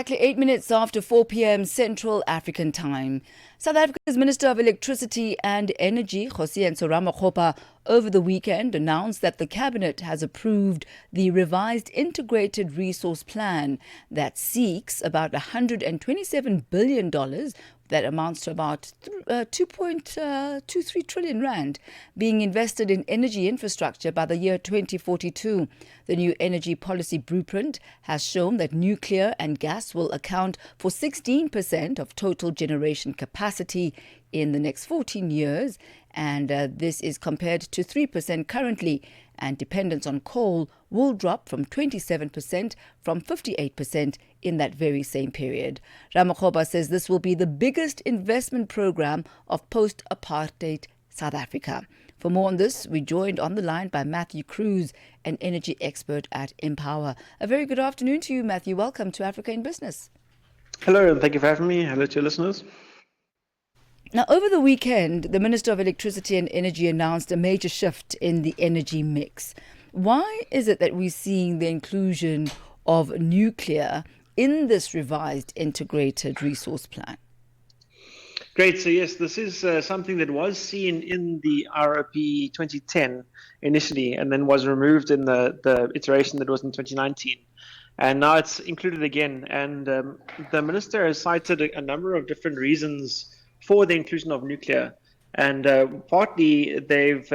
Exactly 8 minutes after 4 p.m. Central African Time. South Africa's Minister of Electricity and Energy, Kgosientsho Ramokgopa, over the weekend announced that the cabinet has approved the revised integrated resource plan that seeks about $127 billion, that amounts to about 2.23 trillion rand, being invested in energy infrastructure by the year 2042. The new energy policy blueprint has shown that nuclear and gas will account for 16% of total generation capacity in the next 14 years, and this is compared to 3% currently, and dependence on coal will drop from 27% from 58% in that very same period. Ramokgopa says this will be the biggest investment program of post-apartheid South Africa. For more on this, we joined on the line by Matthew Cruz, an energy expert at IMPOWER. A very good afternoon to you, Matthew. Welcome to Africa in Business. Hello, and thank you for having me. Hello to your listeners. Now, over the weekend, the Minister of Electricity and Energy announced a major shift in the energy mix. Why is it that we're seeing the inclusion of nuclear in this revised integrated resource plan? Great. So yes, this is something that was seen in the ROP 2010 initially, and then was removed in the iteration that was in 2019. And now it's included again. And the minister has cited a number of different reasons for the inclusion of nuclear. And partly they've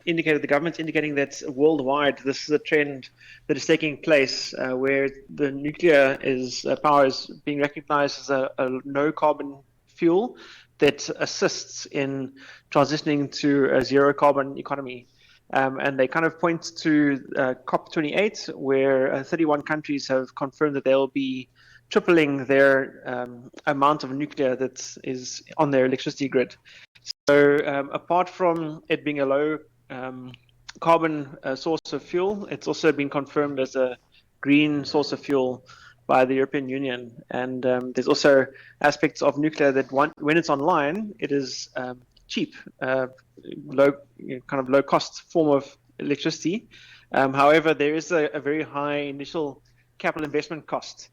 indicated, the government's indicating that worldwide this is a trend that is taking place where the nuclear power is being recognized as a low carbon fuel that assists in transitioning to a zero carbon economy. And they kind of point to COP28, where 31 countries have confirmed that they'll be tripling their amount of nuclear that is on their electricity grid. So apart from it being a low carbon source of fuel, it's also been confirmed as a green source of fuel by the European Union. And there's also aspects of nuclear that when it's online, it is cheap, low cost form of electricity. However, there is a very high initial capital investment cost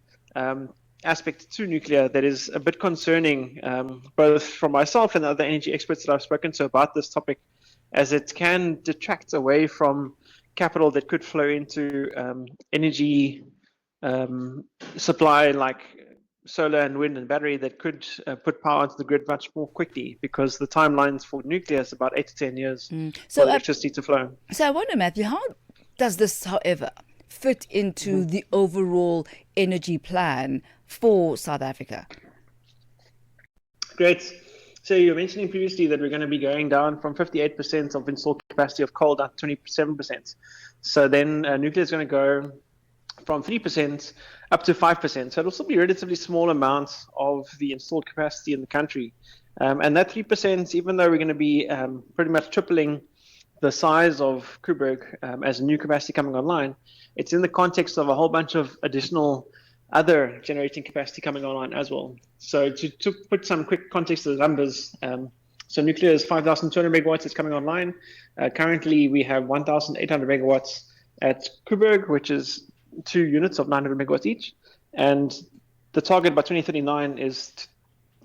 aspect to nuclear that is a bit concerning, both from myself and other energy experts that I've spoken to about this topic, as it can detract away from capital that could flow into energy supply, like solar and wind and battery, that could put power onto the grid much more quickly, because the timelines for nuclear is about 8 to 10 years for electricity to flow. So I wonder, Matthew, how does this, however, fit into the overall energy plan for South Africa? Great. So you were mentioning previously that we're going to be going down from 58% of installed capacity of coal down to 27%. So then nuclear is going to go from 3% up to 5%. So it'll still be a relatively small amount of the installed capacity in the country. And that 3%, even though we're going to be pretty much tripling the size of Coburg as new capacity coming online, it's in the context of a whole bunch of additional other generating capacity coming online as well. So to put some quick context to the numbers, so nuclear is 5,200 megawatts that's coming online. Currently, we have 1,800 megawatts at Coburg, which is 2 units of 900 megawatts each. And the target by 2039 is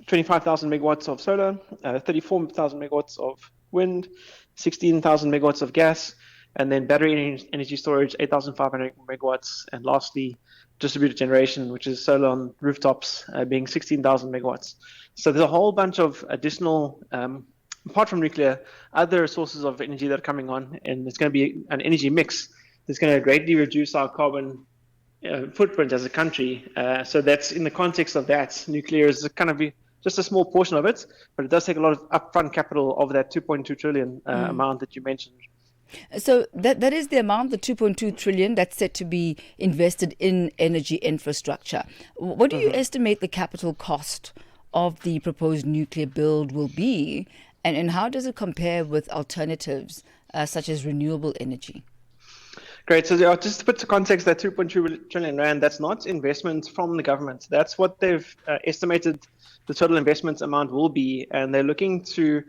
25,000 megawatts of solar, 34,000 megawatts of wind, 16,000 megawatts of gas, and then battery energy storage, 8,500 megawatts, and lastly, distributed generation, which is solar on rooftops, being 16,000 megawatts. So there's a whole bunch of additional, apart from nuclear, other sources of energy that are coming on, and it's going to be an energy mix that's going to greatly reduce our carbon footprint as a country. So that's in the context of that. Nuclear is kind of just a small portion of it, but it does take a lot of upfront capital of that 2.2 trillion amount that you mentioned. So that is the amount, the 2.2 trillion that's set to be invested in energy infrastructure. What do you estimate the capital cost of the proposed nuclear build will be, and how does it compare with alternatives such as renewable energy? Great. So yeah, just to put to context, that 2.2 trillion rand, that's not investment from the government. That's what they've estimated the total investment amount will be, and they're looking to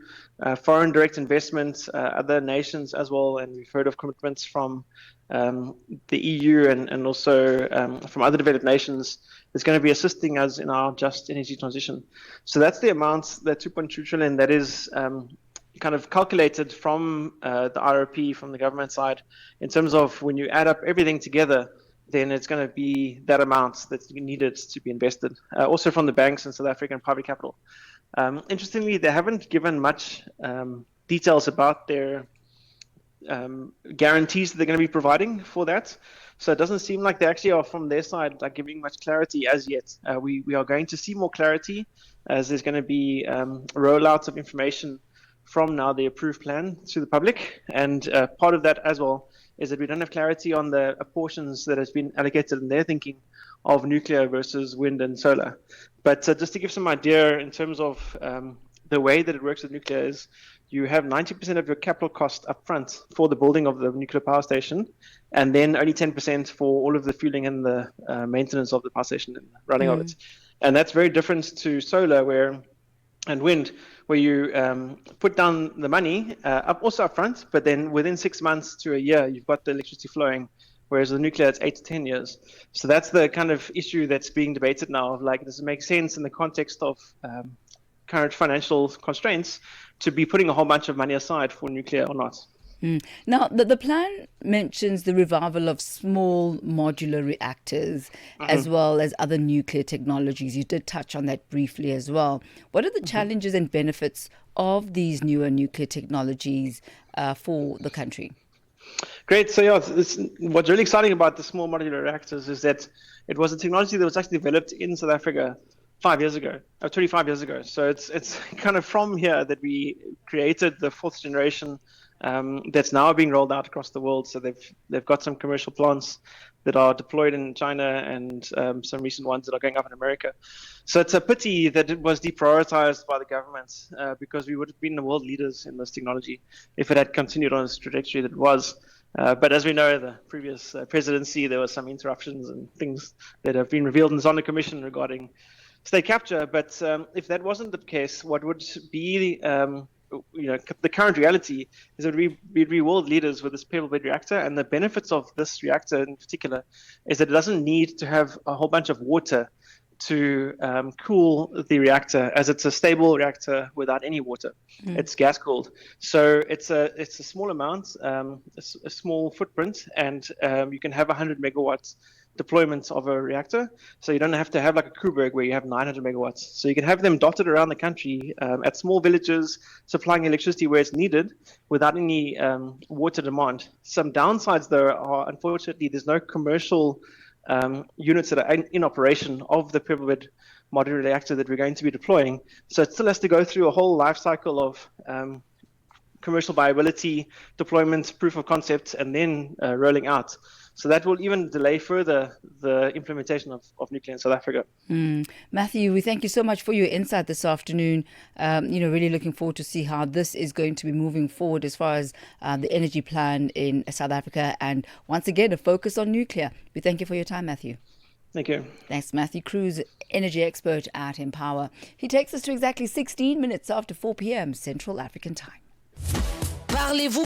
foreign direct investments, other nations as well, and we've heard of commitments from the EU and also from other developed nations that's going to be assisting us in our just energy transition. So that's the amount, that 2.2 trillion, that is kind of calculated from the RRP, from the government side, in terms of when you add up everything together, then it's going to be that amount that's needed to be invested. Also from the banks in South Africa and private capital. Interestingly, they haven't given much details about their guarantees that they're going to be providing for that. So it doesn't seem like they actually are, from their side, like giving much clarity as yet. We are going to see more clarity as there's going to be rollouts of information from now the approved plan to the public. And part of that as well is that we don't have clarity on the portions that has been allocated in their thinking of nuclear versus wind and solar. But just to give some idea in terms of the way that it works with nuclear is you have 90% of your capital cost up front for the building of the nuclear power station, and then only 10% for all of the fueling and the maintenance of the power station and running of it. And that's very different to solar and wind, where you put down the money also up front, but then within 6 months to a year, you've got the electricity flowing, whereas the nuclear, it's 8 to 10 years. So that's the kind of issue that's being debated now, of like, does it make sense in the context of current financial constraints to be putting a whole bunch of money aside for nuclear or not? Now, the plan mentions the revival of small modular reactors as well as other nuclear technologies. You did touch on that briefly as well. What are the challenges and benefits of these newer nuclear technologies for the country? Great. So yeah, what's really exciting about the small modular reactors is that it was a technology that was actually developed in South Africa 5 years ago, or 25 years ago. So it's kind of from here that we created the fourth generation that's now being rolled out across the world. So they've got some commercial plants that are deployed in China and some recent ones that are going up in America. So it's a pity that it was deprioritized by the government because we would have been the world leaders in this technology if it had continued on its trajectory that it was. But as we know, the previous presidency, there were some interruptions and things that have been revealed in the Zondo Commission regarding state capture. But if that wasn't the case, what would be the current reality is that we'd be world leaders with this pebble bed reactor, and the benefits of this reactor in particular is that it doesn't need to have a whole bunch of water to cool the reactor, as it's a stable reactor without any water. It's gas cooled, so it's a small amount, a small footprint, and you can have 100 megawatts deployment of a reactor. So you don't have to have like a Kuberg where you have 900 megawatts. So you can have them dotted around the country at small villages, supplying electricity where it's needed without any water demand. Some downsides though are, unfortunately, there's no commercial units that are in operation of the pebble bed modular reactor that we're going to be deploying. So it still has to go through a whole life cycle of commercial viability, deployment, proof of concept, and then rolling out. So that will even delay further the implementation of nuclear in South Africa. Matthew, we thank you so much for your insight this afternoon. Really looking forward to see how this is going to be moving forward as far as the energy plan in South Africa. And once again, a focus on nuclear. We thank you for your time, Matthew. Thank you. Thanks, Matthew Cruz, energy expert at IMPOWER. He takes us to exactly 16 minutes after 4 p.m. Central African time. Parlez-vous